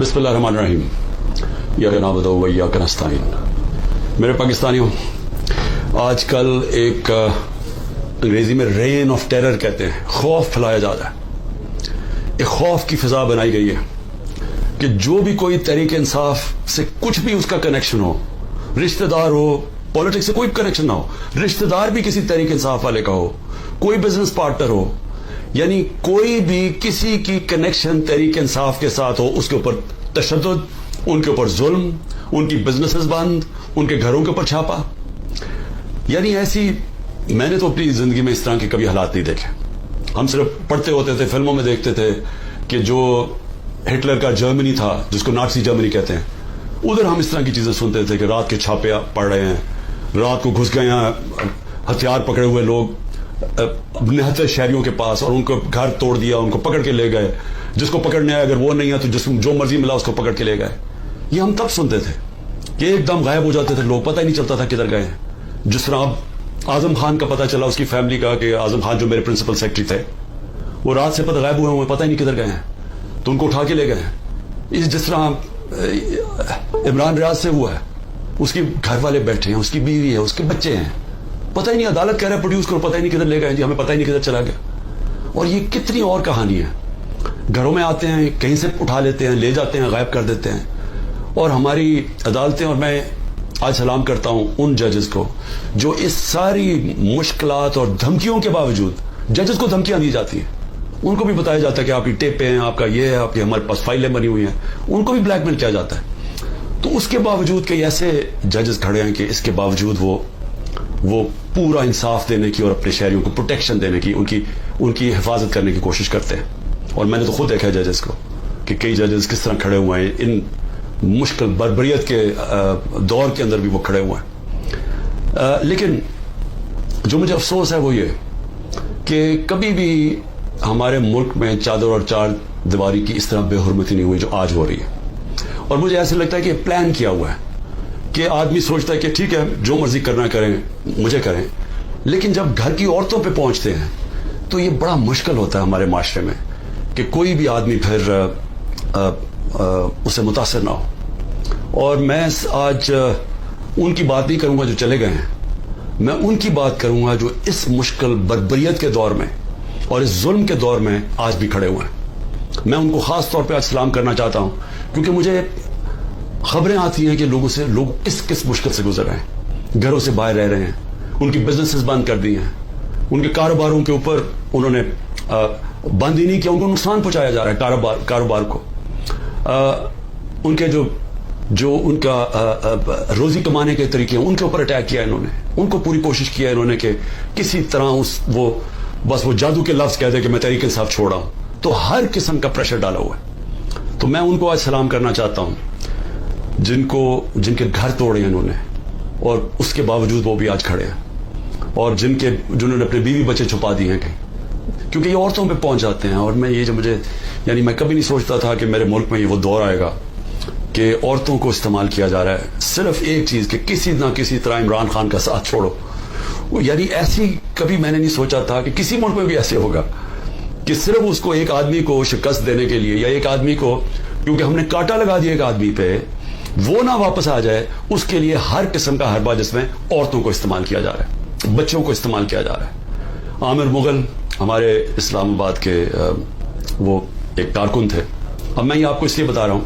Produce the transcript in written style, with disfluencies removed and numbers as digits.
बिस्मिल्लाहिर्रहमानिर्रहीम या नअबुदु व इय्याका नस्तईन। मेरे पाकिस्तानियों, आजकल एक अंग्रेजी में रेन ऑफ टेरर कहते हैं, खौफ फैलाया जा रहा है। एक खौफ की फिजा बनाई गई है कि जो भी कोई तहरीक इंसाफ से कुछ भी उसका कनेक्शन हो, रिश्तेदार हो, पॉलिटिक्स से कोई कनेक्शन ना हो, रिश्तेदार भी किसी तहरीक इंसाफ वाले का हो, कोई बिजनेस पार्टनर हो, यानी कोई भी किसी की कनेक्शन तहरीक इंसाफ के साथ हो, उसके ऊपर तशद्दुद, उनके ऊपर जुल्म, उनकी बिजनेसेस बंद, उनके घरों के ऊपर छापा। यानी ऐसी मैंने तो अपनी जिंदगी में इस तरह के कभी हालात नहीं देखे। हम सिर्फ पढ़ते होते थे, फिल्मों में देखते थे कि जो हिटलर का जर्मनी था, जिसको नाज़ी जर्मनी कहते हैं, उधर हम इस तरह की चीजें सुनते थे कि रात के छापे पड़ रहे हैं, रात को घुस गए हैं हथियार पकड़े हुए लोग 79 शहरियों के पास और उनको घर तोड़ दिया, उनको पकड़ के ले गए। जिसको पकड़ने आया, अगर वो नहीं है तो जो मर्जी मिला उसको पकड़ के ले गए। ये हम तब सुनते थे कि एकदम गायब हो जाते थे लोग, पता ही नहीं चलता था किधर गए हैं। जिस तरह अब आजम खान का पता चला, उसकी फैमिली का, कि आजम खान जो मेरे प्रिंसिपल सेक्रेटरी थे, वो रात से पता गायब हुए, पता ही नहीं किधर गए हैं, तो उनको उठा के ले गए। जिस तरह इमरान रियाज से हुआ है, उसके घर वाले बैठे हैं, उसकी बीवी है, उसके बच्चे हैं, पता ही नहीं, अदालत कह रहा है प्रोड्यूस करो, पता ही नहीं किधर ले गए जी, हमें पता ही नहीं किधर चला गया। और ये कितनी और कहानी है। घरों में आते हैं, कहीं से उठा लेते हैं, ले जाते हैं, गायब कर देते हैं। और हमारी अदालतें, और मैं आज सलाम करता हूं उन जजेस को जो इस सारी मुश्किलात और धमकियों के बावजूद, जजेस को धमकियां दी जाती हैं, उनको भी बताया जाता है कि आपकी टेपें हैं, आपका ये है, आपकी हमारे पास फाइलें बनी हुई हैं, उनको भी ब्लैकमेल किया जाता है। तो उसके बावजूद कई ऐसे जजेस खड़े हैं कि इसके बावजूद वो पूरा इंसाफ देने की और अपने शहरियों को प्रोटेक्शन देने की, उनकी हिफाजत करने की कोशिश करते हैं। और मैंने तो खुद देखा है जजेस को कि कई जजेस किस तरह खड़े हुए हैं, इन मुश्किल बर्बरियत के दौर के अंदर भी वो खड़े हुए हैं। लेकिन जो मुझे अफसोस है वो ये कि कभी भी हमारे मुल्क में चादर और चार दीवारी की इस तरह बेहुरमती नहीं हुई जो आज हो रही है। और मुझे ऐसे लगता है कि प्लान किया हुआ है कि आदमी सोचता है कि ठीक है, जो मर्जी करना करें, मुझे करें, लेकिन जब घर की औरतों पे पहुंचते हैं तो ये बड़ा मुश्किल होता है हमारे माशरे में कि कोई भी आदमी फिर उससे मुतासर ना हो। और मैं आज उनकी बात नहीं करूंगा जो चले गए हैं, मैं उनकी बात करूंगा जो इस मुश्किल बर्बरियत के दौर में और इस जुल्म के दौर में आज भी खड़े हुए हैं। मैं उनको खास तौर पे आज सलाम करना चाहता हूं, क्योंकि मुझे खबरें आती हैं कि लोग किस किस मुश्किल से गुजर रहे हैं, घरों से बाहर रह रहे हैं, उनकी बिजनेसेस बंद कर दी हैं, उनके कारोबारों के ऊपर उन्होंने बंद ही नहीं किया, उनको नुकसान पहुंचाया जा रहा है कारोबार को। उनके जो उनका रोजी कमाने के तरीके हैं, उनके ऊपर अटैक किया इन्होंने। उनको पूरी कोशिश किया इन्होंने कि किसी तरह वो जादू के लफ्ज कह दे कि मैं तहरीक इंसाफ छोड़ रहा हूं। तो हर किस्म का प्रेशर डाला हुआ है। तो मैं उनको आज सलाम करना चाहता हूं जिनके घर तोड़े हैं इन्होंने, और उसके बावजूद वो भी आज खड़े हैं, और जिन्होंने अपने बीवी बच्चे छुपा दिए हैं कहीं, क्योंकि ये औरतों पे पहुंच जाते हैं। और मैं कभी नहीं सोचता था कि मेरे मुल्क में ये वो दौर आएगा कि औरतों को इस्तेमाल किया जा रहा है सिर्फ एक चीज कि किसी ना किसी तरह इमरान खान का साथ छोड़ो। यानी ऐसी कभी मैंने नहीं सोचा था कि किसी मुल्क में भी ऐसे होगा कि सिर्फ उसको एक आदमी को शिकस्त देने के लिए, या एक आदमी को क्योंकि हमने कांटा लगा दिया एक आदमी पे, वो ना वापस आ जाए, उसके लिए हर किस्म का हरबा, जिसमें औरतों को इस्तेमाल किया जा रहा है, बच्चों को इस्तेमाल किया जा रहा है। आमिर मुगल हमारे इस्लामाबाद के वो एक कारकुन थे। अब मैं ये आपको इसलिए बता रहा हूं